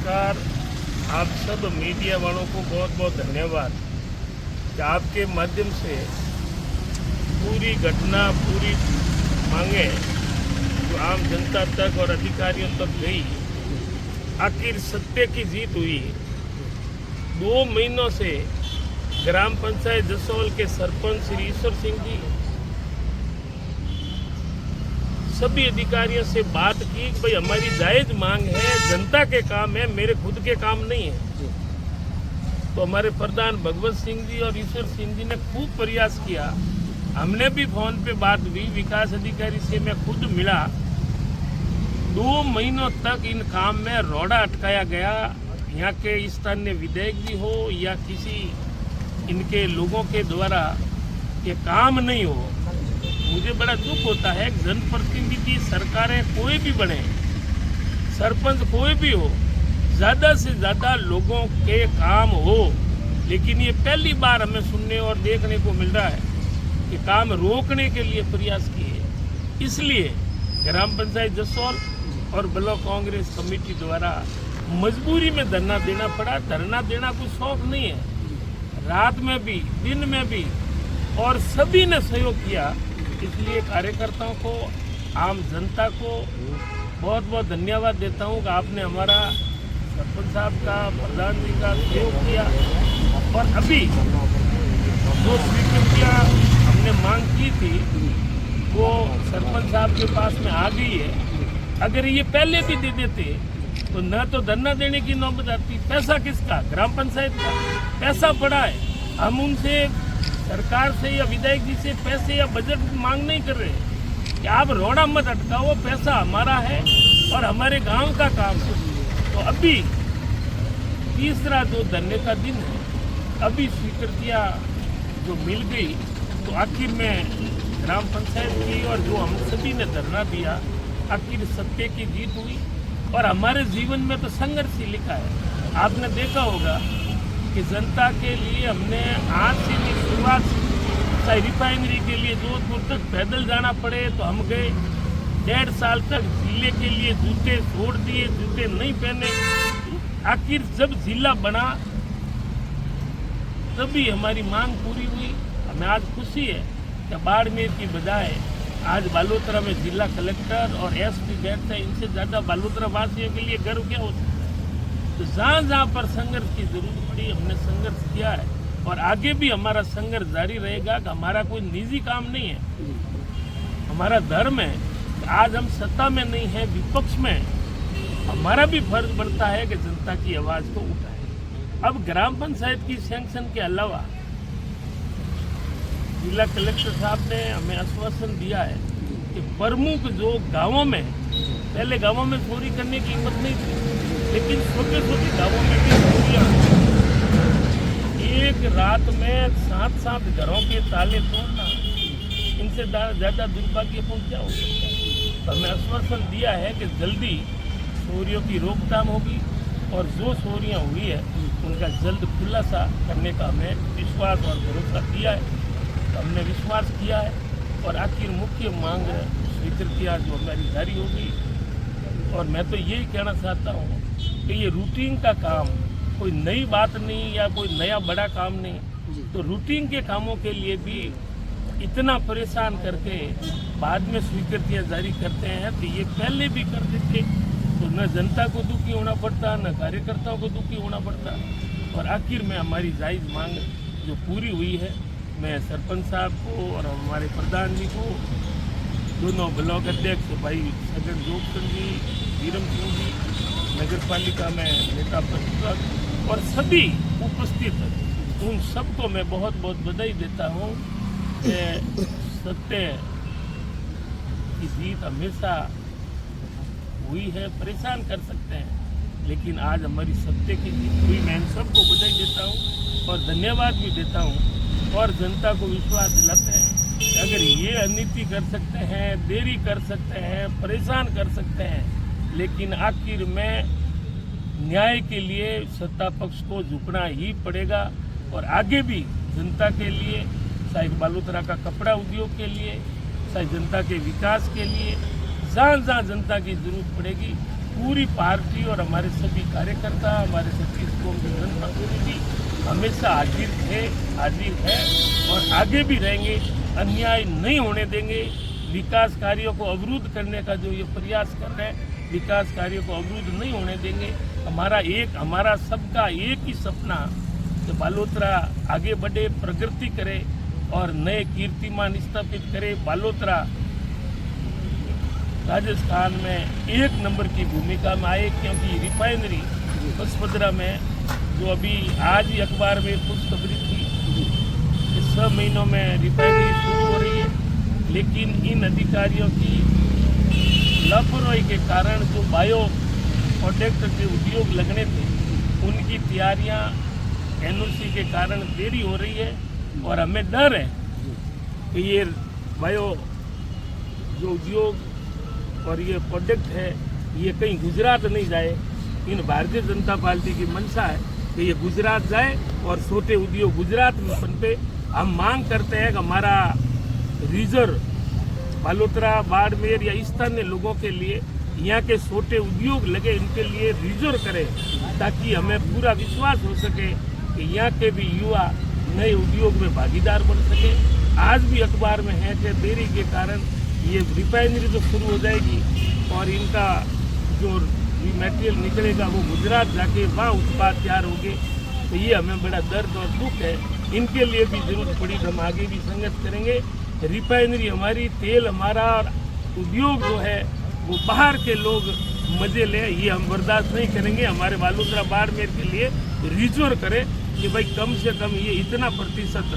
नमस्कार। आप सब मीडिया वालों को बहुत बहुत धन्यवाद कि आपके माध्यम से पूरी घटना, पूरी मांगे जो आम जनता तक और अधिकारियों तक गई, आखिर सत्य की जीत हुई। 2 महीनों से ग्राम पंचायत जसोल के सरपंच श्री ईश्वर सिंह जी सभी अधिकारियों से बात की कि भाई हमारी जायज मांग है, जनता के काम है, मेरे खुद के काम नहीं है। तो हमारे प्रधान भगवत सिंह जी और ईश्वर सिंह जी ने खूब प्रयास किया। हमने भी फोन पे बात हुई, विकास अधिकारी से मैं खुद मिला। 2 महीनों तक इन काम में रोड़ा अटकाया गया। यहाँ के स्थानीय विधायक भी हो या किसी इनके लोगों के द्वारा ये काम नहीं हो। मुझे बड़ा दुख होता है, जनप्रतिनिधि सरकारें कोई भी बने, सरपंच कोई भी हो, ज़्यादा से ज़्यादा लोगों के काम हो, लेकिन ये पहली बार हमें सुनने और देखने को मिल रहा है कि काम रोकने के लिए प्रयास किए। इसलिए ग्राम पंचायत जसोल और ब्लॉक कांग्रेस कमेटी द्वारा मजबूरी में धरना देना पड़ा। धरना देना कोई शौक नहीं है, रात में भी दिन में भी, और सभी ने सहयोग किया। इसलिए कार्यकर्ताओं को, आम जनता को बहुत बहुत धन्यवाद देता हूँ कि आपने हमारा सरपंच साहब का, प्रधान जी का सहयोग किया। और अभी जो स्वीकृतियाँ हमने मांग की थी वो सरपंच साहब के पास में आ गई है। अगर ये पहले भी दे देते तो न तो धरना देने की नौबत आती। पैसा किसका? ग्राम पंचायत का पैसा पड़ा है। हम उनसे, सरकार से या विधायक जी से पैसे या बजट मांग नहीं कर रहे कि आप रोड़ा मत अटकाओ, पैसा हमारा है और हमारे गांव का काम है। तो अभी तीसरा जो धरने का दिन है, अभी स्वीकृतियाँ जो मिल गई, तो आखिर में ग्राम पंचायत की और जो हम सभी ने धरना दिया, आखिर सत्य की जीत हुई। और हमारे जीवन में तो संघर्ष ही लिखा है। आपने देखा होगा कि जनता के लिए हमने आज से भी शुरुआत, चाहे रिफाइनरी के लिए जोधपुर तक पैदल जाना पड़े तो हम गए। 1.5 साल तक जिले के लिए जूते छोड़ दिए, जूते नहीं पहने। आखिर जब जिला बना तभी हमारी मांग पूरी हुई। हमें आज खुशी है कि बाड़मेर की बजाय आज बालोतरा में जिला कलेक्टर और एसपी बैठते हैं। इनसे ज़्यादा बालोतरा वासियों के लिए गर्व क्या होता है। तो जहाँ जहाँ पर संघर्ष की जरूरत पड़ी, हमने संघर्ष किया है और आगे भी हमारा संघर्ष जारी रहेगा। कि हमारा कोई निजी काम नहीं है, हमारा धर्म है। आज हम सत्ता में नहीं है, विपक्ष में, हमारा भी फर्ज बनता है कि जनता की आवाज़ को उठाए। अब ग्राम पंचायत की सैंक्शन के अलावा जिला कलेक्टर साहब ने हमें आश्वासन दिया है कि प्रमुख जो गाँवों में, पहले गाँवों में चोरी करने की हिम्मत नहीं थी, लेकिन छोटे छोटे गाँवों में भी चोरियाँ, एक रात में 7-7 घरों के ताले तोड़ना, इनसे ज़्यादा दुर्भाग्यपूर्ण क्या हो सकता है। हमें आश्वासन दिया है कि जल्दी चोरियों की रोकथाम होगी और जो चोरियाँ हुई है उनका जल्द खुलासा करने का हमें विश्वास और भरोसा दिया है। तो हमने विश्वास किया है और आखिर मुख्य मांग स्वीकृतियाँ जो हमारी जारी होगी। और मैं तो यही कहना चाहता हूँ कि ये रूटीन का काम, कोई नई बात नहीं या कोई नया बड़ा काम नहीं। तो रूटीन के कामों के लिए भी इतना परेशान करके बाद में स्वीकृतियाँ जारी करते हैं, तो ये पहले भी कर देते तो न जनता को दुखी होना पड़ता, न कार्यकर्ताओं को दुखी होना पड़ता। और आखिर में हमारी जायज़ मांग जो पूरी हुई है, मैं सरपंच साहब को और हमारे प्रधान जी को, दोनों ब्लॉक अध्यक्ष भाई सज्जन जोगचंद जी, वीरम सिंह जी, नगर पालिका में नेता प्रतिपक्ष और सभी उपस्थित, उन सबको मैं बहुत बहुत बधाई देता हूँ कि सत्य की जीत हमेशा हुई है। परेशान कर सकते हैं, लेकिन आज हमारी सत्य की जीत हुई। मैं इन सबको बधाई देता हूँ और धन्यवाद भी देता हूँ। और जनता को विश्वास दिलाते हैं कि अगर ये अननीति कर सकते हैं, देरी कर सकते हैं, परेशान कर सकते हैं, लेकिन आखिर में न्याय के लिए सत्ता पक्ष को झुकना ही पड़ेगा। और आगे भी जनता के लिए, चाहे बालोतरा का कपड़ा उद्योग के लिए, चाहे जनता के विकास के लिए, जहाँ जहाँ जनता की जरूरत पड़ेगी पूरी पार्टी और हमारे सभी कार्यकर्ता, हमारे छत्तीस कौम के जनप्रतिनिधि हमेशा हाजिर है और आगे भी रहेंगे। अन्याय नहीं होने देंगे। विकास कार्यों को अवरुद्ध करने का जो ये प्रयास कर रहे हैं, विकास कार्यों को अवरुद्ध नहीं होने देंगे। हमारा सबका एक ही सपना कि बालोतरा आगे बढ़े, प्रगति करे और नए कीर्तिमान स्थापित करे। बालोतरा राजस्थान में 1 नंबर की भूमिका में आए, क्योंकि रिफाइनरी बसपदरा में जो अभी आज ही अखबार में खुशखबरी थी कि 6 महीनों में रिफाइनरी शुरू हो रही है, लेकिन इन अधिकारियों की लापरवाही के कारण जो बायो प्रोडक्ट के उद्योग लगने थे, उनकी तैयारियां एनओसी के कारण देरी हो रही है। और हमें डर है कि ये बायो जो उद्योग और ये प्रोडक्ट है, ये कहीं गुजरात नहीं जाए। इन भारतीय जनता पार्टी की मंशा है कि ये गुजरात जाए और छोटे उद्योग गुजरात में पनपे। हम मांग करते हैं कि हमारा रिजर्व बालोतरा, बाड़मेर या स्थानीय लोगों के लिए यहाँ के छोटे उद्योग लगे, इनके लिए रिजर्व करें, ताकि हमें पूरा विश्वास हो सके कि यहाँ के भी युवा नए उद्योग में भागीदार बन सके। आज भी अखबार में है कि देरी के कारण ये रिफाइनरी तो शुरू हो जाएगी और इनका जो मटेरियल निकलेगा वो गुजरात जाके वहाँ उत्पाद तैयार होंगे। तो ये हमें बड़ा दर्द और दुख है। इनके लिए भी जरूरत पड़ी तो हम आगे भी संघर्ष करेंगे। रिफाइनरी हमारी, तेल हमारा, और उद्योग जो है वो बाहर के लोग मजे ले, ये हम बर्दाश्त नहीं करेंगे। हमारे बालोतरा बाड़मेर के लिए रिजर्व करें कि भाई कम से कम ये इतना प्रतिशत